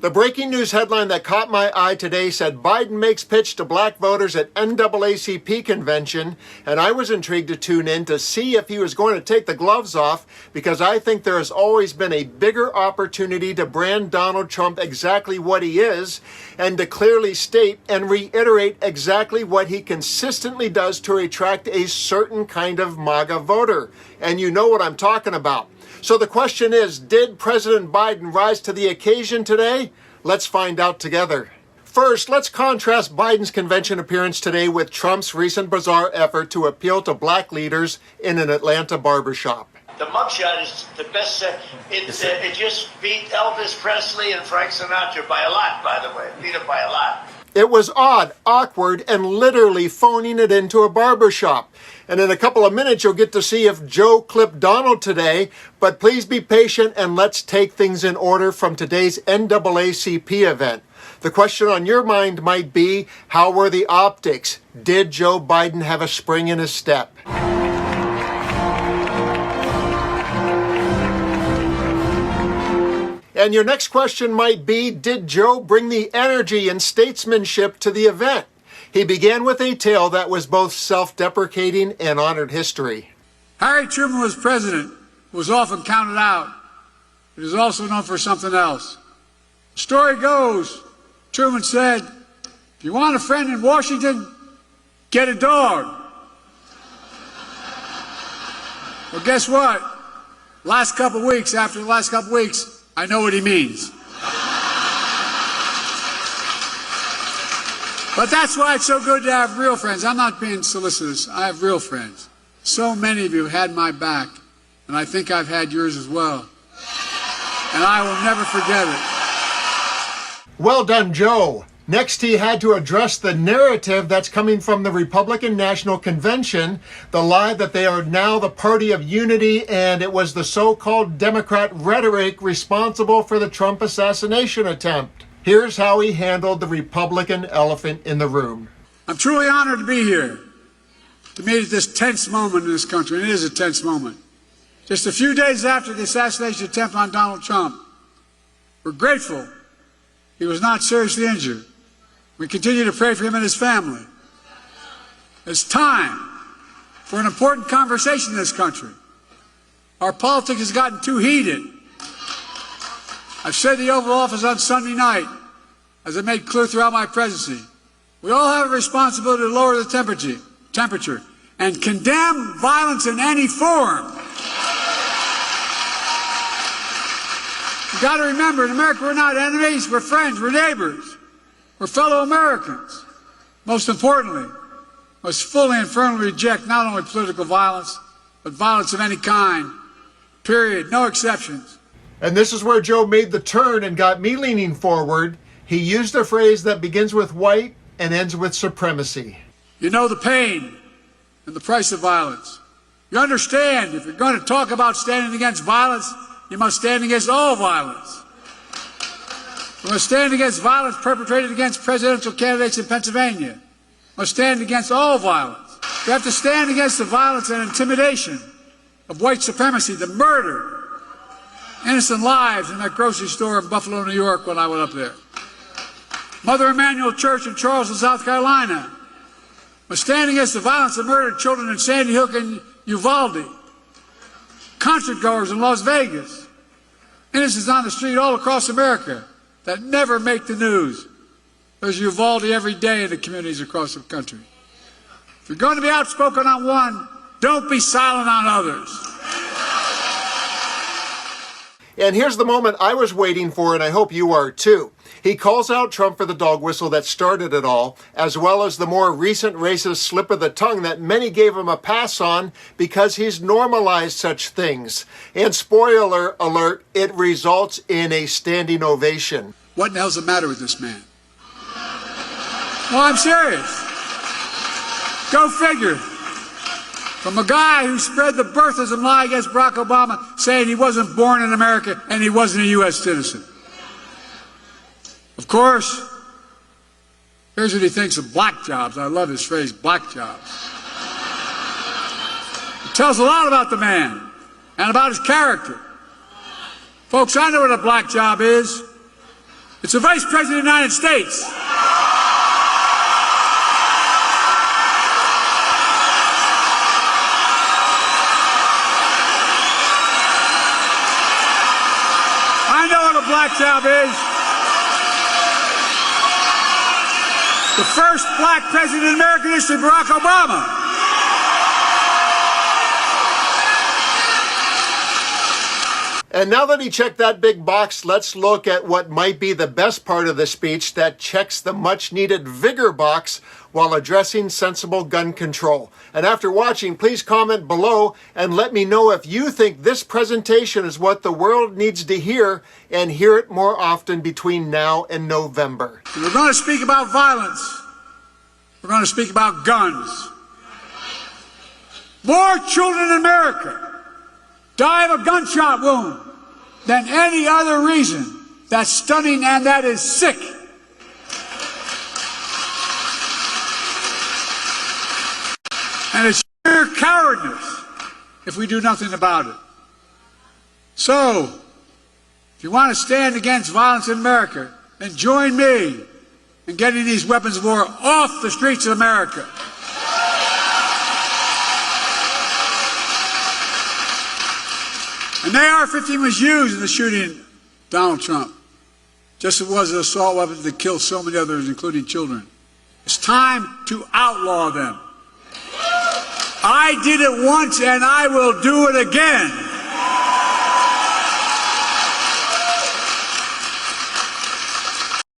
The breaking news headline that caught my eye today said Biden makes pitch to black voters at NAACP convention, and I was intrigued to tune in to see if he was going to take the gloves off, because I think there has always been a bigger opportunity to brand Donald Trump exactly what he is, and to clearly state and reiterate exactly what he consistently does to attract a certain kind of MAGA voter. And you know what I'm talking about. So the question is, did President Biden rise to the occasion today? Let's find out together. First, let's contrast Biden's convention appearance today with Trump's recent bizarre effort to appeal to black leaders in an Atlanta barbershop. The mugshot is the best. It just beat Elvis Presley and Frank Sinatra by a lot, by the way. Beat it by a lot. It was odd, awkward, and literally phoning it into a barbershop. And in a couple of minutes, you'll get to see if Joe clipped Donald today. But please be patient and let's take things in order from today's NAACP event. The question on your mind might be, how were the optics? Did Joe Biden have a spring in his step? And your next question might be, did Joe bring the energy and statesmanship to the event? He began with a tale that was both self-deprecating and honored history. Harry Truman was president, was often counted out, but is also known for something else. The story goes, Truman said, if you want a friend in Washington, get a dog. Well, guess what? After the last couple of weeks, I know what he means. But that's why it's so good to have real friends. I'm not being solicitous. I have real friends. So many of you had my back, and I think I've had yours as well. And I will never forget it. Well done, Joe. Next, he had to address the narrative that's coming from the Republican National Convention, the lie that they are now the party of unity, and it was the so-called Democrat rhetoric responsible for the Trump assassination attempt. Here's how he handled the Republican elephant in the room. I'm truly honored to be here, to meet at this tense moment in this country, and it is a tense moment. Just a few days after the assassination attempt on Donald Trump, we're grateful he was not seriously injured. We continue to pray for him and his family. It's time for an important conversation in this country. Our politics has gotten too heated. I've said in the Oval Office on Sunday night, as I made clear throughout my presidency, we all have a responsibility to lower the temperature and condemn violence in any form. You've got to remember, in America, we're not enemies, we're friends, we're neighbors. We're fellow Americans. Most importantly, must fully and firmly reject not only political violence, but violence of any kind. Period. No exceptions. And this is where Joe made the turn and got me leaning forward. He used a phrase that begins with white and ends with supremacy. You know the pain and the price of violence. You understand, if you're going to talk about standing against violence, you must stand against all violence. We must stand against violence perpetrated against presidential candidates in Pennsylvania. We must stand against all violence. We have to stand against the violence and intimidation of white supremacy, the murder, innocent lives in that grocery store in Buffalo, New York when I went up there. Mother Emanuel Church in Charleston, South Carolina. We must stand against the violence that murdered children in Sandy Hook and Uvalde. Concert goers in Las Vegas. Innocents on the street all across America that never make the news. There's Uvalde every day in the communities across the country. If you're going to be outspoken on one, don't be silent on others. And here's the moment I was waiting for, and I hope you are too. He calls out Trump for the dog whistle that started it all, as well as the more recent racist slip of the tongue that many gave him a pass on because he's normalized such things. And spoiler alert, it results in a standing ovation. What in the hell's the matter with this man? Well, I'm serious. Go figure. From a guy who spread the birthism lie against Barack Obama, saying he wasn't born in America and he wasn't a U.S. citizen. Of course, here's what he thinks of black jobs. I love his phrase, black jobs. It tells a lot about the man and about his character. Folks, I know what a black job is. It's the Vice President of the United States. I know what a black job is. The first black president in American history, Barack Obama. And now that he checked that big box, let's look at what might be the best part of the speech that checks the much-needed vigor box while addressing sensible gun control. And after watching, please comment below and let me know if you think this presentation is what the world needs to hear, and hear it more often between now and November. We're going to speak about violence. We're going to speak about guns. More children in America die of a gunshot wound than any other reason. That's stunning and that is sick. And it's sheer cowardness if we do nothing about it. So, if you want to stand against violence in America, then join me in getting these weapons of war off the streets of America. An AR-15 was used in the shooting of Donald Trump, just as it was an assault weapon that killed so many others, including children. It's time to outlaw them. I did it once and I will do it again.